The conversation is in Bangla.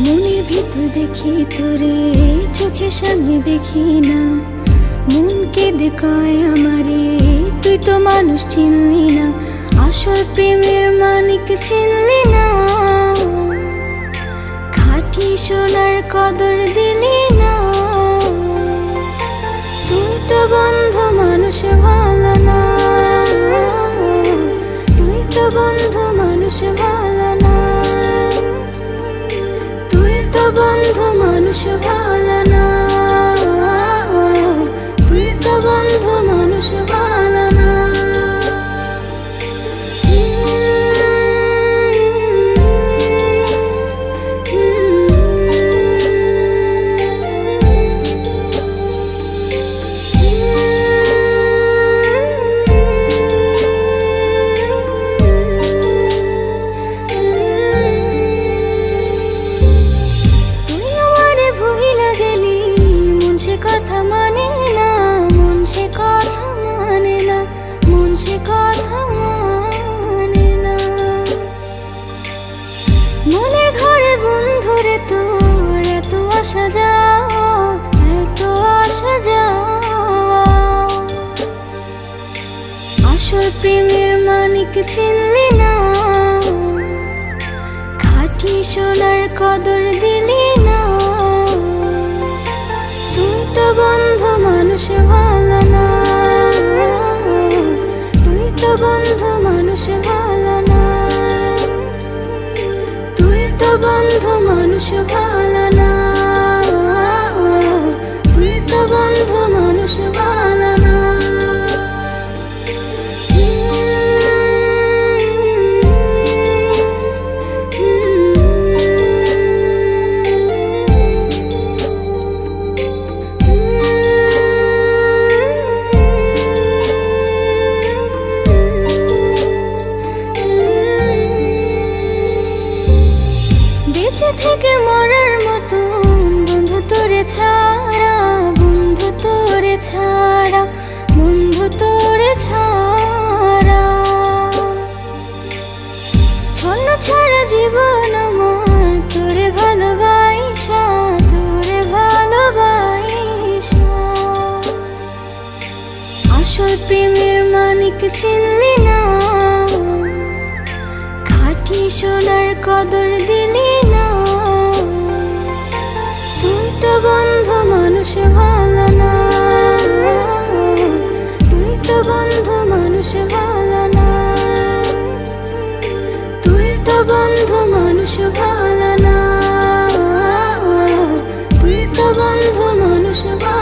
মনের ভিতর দেখি তোরে, চোখের সামনে দেখি না। মন কেঁদে কয় আমারে, তুই তো মানুষ চিনলি না। আসল প্রেমের মানিক চিনলি না। খাঁটি সোনার কদর দিলি না। তুই তো বন্ধু মানুষ ভালো না। তুই তো বন্ধু মানুষ ভালো না। তুই তো বন্ধু মানুষ ভালো না। তুই তো বন্ধু মানুষ ভালো না। কথা মানে না, মন সে কথা মানে না, মন সে কথা মানে না। মনের ঘরে বন্ধুরে তোর এত আসা যাওয়া, এত আসা যাওয়া। আসল প্রেমের মানিক চিনলি না। খাঁটি সোনার কদর দিলি না। তুই তো বন্ধু মানুষ ভালো না। তুই তো বন্ধু মানুষ ভালো না। তুই তো বন্ধু মানুষ ভালো না। তুই তো বন্ধু মানুষ ভালো না। বেঁচে থেকে মরার মতন বন্ধু তোরে ছাড়া, বন্ধু তোরে ছাড়া, বন্ধু তোরে ছাড়া। ছন্ন ছাড়া জীবন আমার তোরে ভালোবাসা, তোরে ভালোবাসা। আসল প্রেমের মানিক চিনলি না। খাঁটি সোনার কদর দিলি না। তুই তো বন্ধু মানুষ ভালো না। তুই তো বন্ধু মানুষ ভালো না। তুই তো বন্ধু মানুষ ভালো না। তুই তো বন্ধু মানুষ ভালো না।